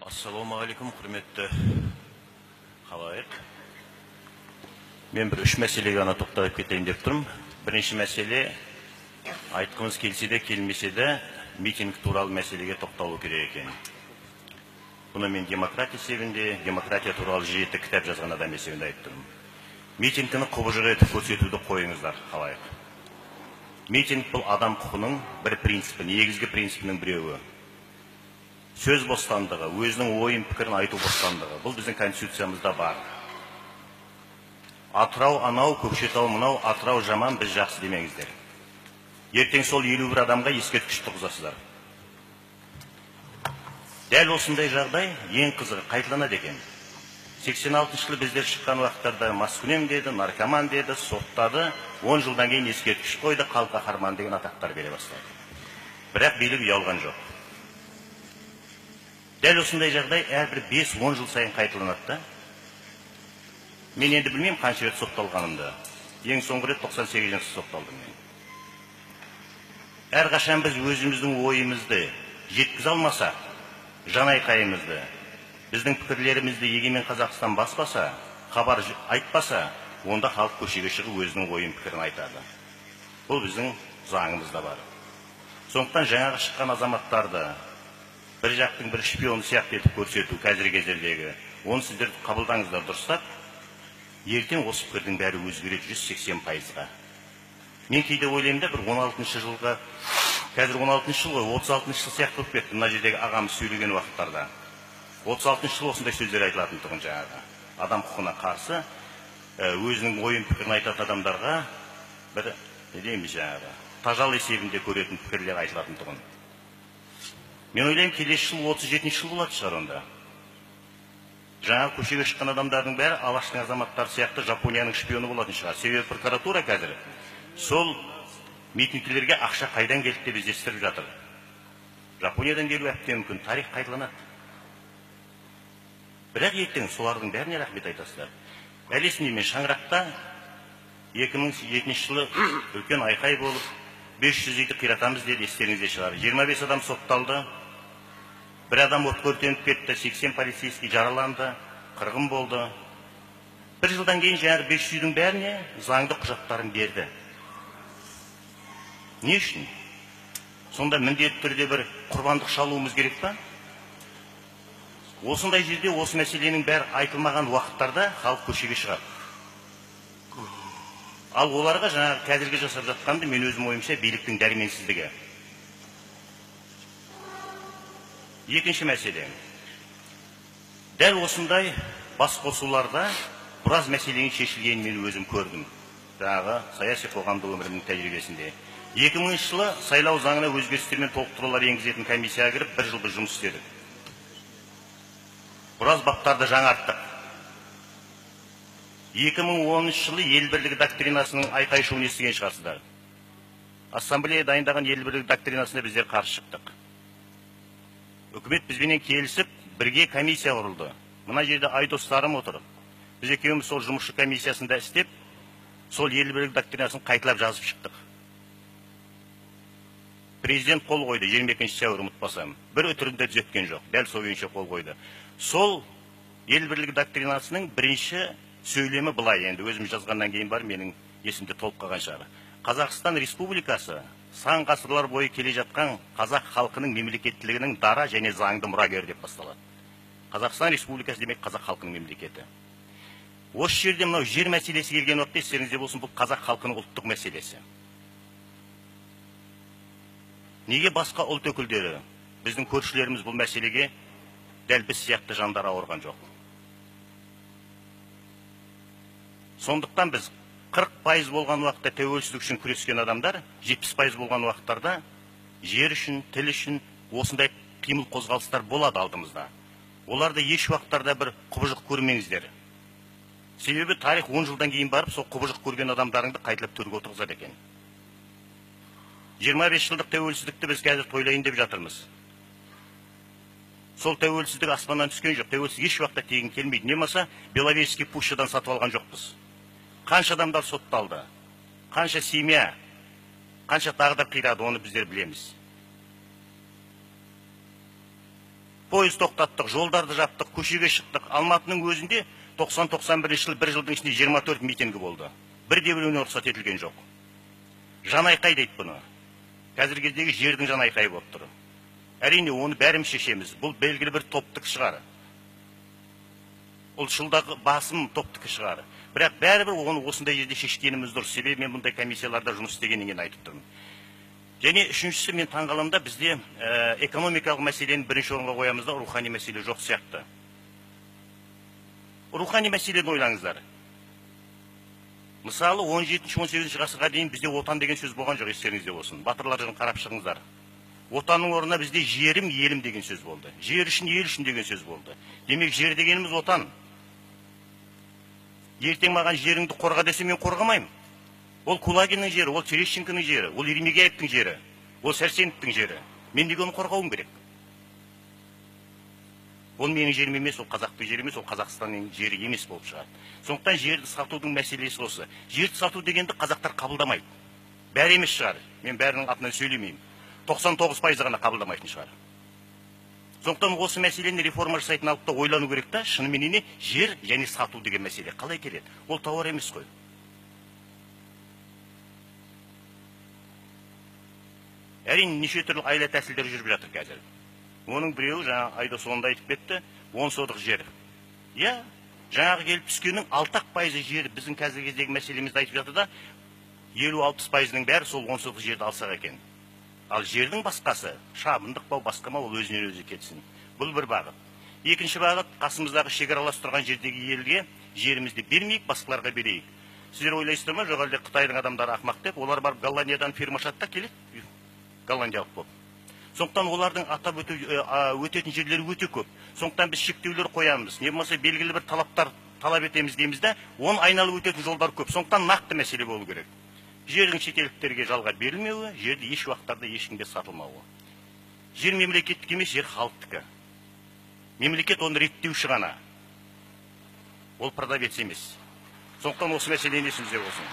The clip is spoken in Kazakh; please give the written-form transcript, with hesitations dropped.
Ассалаумағалейкум, құрметті халайық. Мен бір үш мәселеге ғана тоқталып кетейін деп тұрмын. Бірінші мәселе, айтқымыз келсе де келмесе де митинг туралы мәселеге тоқталу керек екен. Бұны мен демократия есебінде, демократия туралы 7 кітап жазған адам есебінде айтып тұрмын. Митингіні құбыжық етіп көрсетуді қойыңыздар, халайық. Митинг бұл адам құқының бір принципі, негізгі принципінің біреуі. Сөз бостандығы, өзінің ойын пікірін айту бостандығы. Бұл біздің конституциямызда бар. Атырау анау, Көкшетау мынау, Атырау жаман, біз жақсы демеңіздер. Ертең сол 51 адамға ескерткіш тұрғызасыздар. Дәл осындай жағдай ең қызығы қайталанады екен. 86 жылы біздер шыққан уақыттарда маскүнем деді, наркоман деді, соттады, 10 жылдан кейін ескерткіш қойды, халық қаһарманы деген атақтар бере бастады. Бірақ билік ұялған жоқ. Дәл осындай жағдай әрбір 5-10 жыл сайын қайталанады. Мен енді білмеймін қанша рет сотталғанымды. Ең соңғы рет 98 сотталдым мен. Әрқашан біз өзіміздің ойымызды жеткізе алмаса, жан айқайымызды, біздің пікірлерімізді егемен Қазақстан баспаса, хабар айтпаса, онда халық көшеге шығып өзінің ойын пікірін айтады. Бұл біздің заңымызда бар. Сондықтан жаңағы шыққан азаматтарды бір жақтың бір шпион сияқты етіп көрсету қазіргі кездердегі, оны сіздер қабылдаңыздар дұрыстап, ертең осы пікірдің бәрі өзгереді 180%-ға. Мен кейде ойлаймын да, бір 16 жылға, қазір 16 жыл ғой, 36 жыл сияқты болып кетті, мына жердегі ағамыз сөйлеген уақыттарда. 36 жыл осындай сөздер айтылатын тұғын жаңағы. Адам құқығына қарсы, өзінің ойын пікірін айтатын адамдарға бір, не дейміз жаңағы, тажал есебінде көретін пікірлер айтылатын тұғын. Мен ойлаймын, келесі жыл 37 жыл болады шығар онда. Жаңа көшеге шыққан адамдардың бәрі алаштың азаматтары сияқты Жапонияның шпионы болатын шығар. Себебі прокуратура қазір сол митингілерге ақша қайдан келді деп іздестіріп жатыр. Жапониядан келу әбден мүмкін, тарих қайталанады. Бірақ ертең солардың бәріне рахмет айтасыздар. Әлесіне мен шаңырақта 2007 жылы үлкен айқай болып 500 үйді қиратамыз деді, естеріңізде шығар. 25 адам сотталды. Бір адам от өртеніп кетті, 80 полицейский жараланды, қырғын болды. Бір жылдан кейін жаңағы 500 үйдің бәріне заңды құжаттарын берді. Не үшін? Сонда міндетті түрде бір құрбандық шалуымыз керек па? Осындай жерде осы мәселенің бәрі айтылмаған уақыттарда халық көшеге шығады. Ал оларға жаңағы қазіргі жасап жатқанды мен өзім ойымша биліктің дәрменсіздігі. Екінші мәселе. Дәл осындай бас қосуларда біраз мәселенің шешілгенін мен өзім көрдім. Жаңағы саяси қоғамдық өмірімнің тәжірибесінде. 2000 жылы сайлау заңына өзгерістер мен толықтырулар енгізетін комиссияға кіріп 1 жыл жұмыс істедік. Біраз баптарды жаңарттық. 2010 жылы ел бірлігі доктринасының айқай-шуын естіген шығарсыздар. Ассамблея дайындаған ел бірлігі доктринасына біздер қарсы шықтық. Үкімет бізбенен келісіп, бірге комиссия құрылды. Мына жерде айдостарым отыр. Біз екеуміз сол жұмысшы комиссиясында істеп, сол ел бірлігі доктринасын қайталап жазып шықтық. Президент қол қойды, 22 сәуір ұмытпасам. Бір үтірінде түзеткен жоқ, дәл сол күйінше қол қойды. Сол ел бірлігі доктринасының бірінші сөйлемі былай, енді өзім жазғаннан кейін бар, менің есімде толып қалған шығар. Қазақстан Республикасы сан ғасырлар бойы келе жатқан қазақ халқының мемлекеттілігінің дара және заңды мұрагері деп басталады. Қазақстан Республикасы демек қазақ халқының мемлекеті. Осы жерде мынау жер мәселесі келген уақытта естеріңізде болсын, бұл қазақ халқының ұлттық мәселесі. Неге басқа ұлт өкілдері, біздің көршілеріміз бұл мәселеге дәл біз сияқты жандар ауырған жоқ? Сондықтан біз 40% болған уақытта тәуелсіздік үшін күрескен адамдар, 70% болған уақыттарда жер үшін, тіл үшін осындай қимыл қозғалыстар болады алдымызда. Оларды еш уақыттарда бір құбыжық көрмеңіздер. Себебі тарих 10 жылдан кейін барып, сол құбыжық көрген адамдарыңды қайталап төрге отырғызады екен. 25 жылдық тәуелсіздікті біз қазір тойлайын деп жатырмыз. Сол тәуелсіздік аспаннан түскен жоқ. Тәуелсіздік еш уақытта тегін келмейді. Не болмаса, Беловежский пущадан сатып алған жоқпыз. Қанша адамдар сотталды, қанша семья, қанша тағдыр қирады, оны біздер білеміз. Пойыз тоқтаттық, жолдарды жаптық, көшеге шықтық. Алматының өзінде 90-91 жыл, бір жылдың ішінде 24 митингі болды. Бірде-біреуіне рұқсат етілген жоқ. Жанайқай дейді бұны. Қазіргі кездегі жердің жанайқайы болып тұр. Әрине, оны бәріміз шешеміз. Бұл белгілі бір топтық шығар. Ұлтшылдағы басым топтық шығар. Бірақ бәрібір оны осындай жерде шешкеніміз дұрыс. Себебі мен бұндай комиссияларда жұмыс істегеннен айтып тұрмын. Және үшіншісі, мен таңғаламда бізде экономикалық мәселені бірінші орынға қоямызда, рухани мәселе жоқ сияқты. Рухани мәселені ойлаңыздар. Мысалы, 17-18 ғасырға дейін бізде отан деген сөз болған жоқ, естеріңізде болсын. Батырлардан қарап шығыңыздар. Отанның орнына бізде жерім, елім деген сөз болды. Жер үшін, ел үшін деген сөз болды. Демек, жер дегеніміз отан. Ертең маған жеріңді қорға десе, мен қорғамаймын. Ол Кулагиннің жері, ол Терещенконың жері, ол Еремегеевтің жері, ол Сәрсеновтің жері. Мен неге оны қорғауым керек? Ол менің жерім емес, ол қазақтың жері емес, ол Қазақстанның жері емес болып шығады. Сондықтан жерді сатудың мәселесі осы. Жерді сату дегенді қазақтар қабылдамайды. Бәрі емес шығар. Мен бәрінің атынан сөйлемеймін. 99% ғана қабылдамайтын шығар. Сондықтан осы мәселені реформа жасайтын алып та ойлану керек та, шынымен жер және сату деген мәселе қалай келеді? Ол тауар емес қой. Әрине, неше түрлі айла тәсілдер жүріп жатыр қазір. Оның біреуі, жаңа Айдос онда айтып кетті, 10 сотық жер. Я, жаңағы келіп түскеннің 60% жері біздің қазіргі кездегі мәселемізді айтып жатыр да, 50-60%-ның бәрі сол 10 сотық жерді алсақ екен. Ал жердің басқасы, шабындық бау, басқа ма, ол өзінен өзі кетсін. Бұл бір бағыт. Екінші бағыт, қасымыздағы шекаралас тұрған жердегі елге жерімізді бермейік, басқаларға берейік. Сіздер ойлайсыздар ма, жоқ әлде Қытайдың адамдары ақымақ деп, олар барып Голландиядан фирма шатта келеді, голландиялық болып. Сондықтан олардың атап өтетін жерлері өте көп. Сондықтан біз шектеулер қоямыз. Не болмаса белгілі бір талаптар талап етеміз дейміз де, оны айналып өтетін жолдар көп. Сондықтан нақты мәселе болу керек. Жердің шетелдіктерге жалға берілмеуі, жерді еш уақыттарда ешкімге сатылмауы. Жер мемлекеттік емес, жер халықтікі. Мемлекет оны реттеуші ғана. Ол продавец емес. Сондықтан осы мәселені есімізде болсын.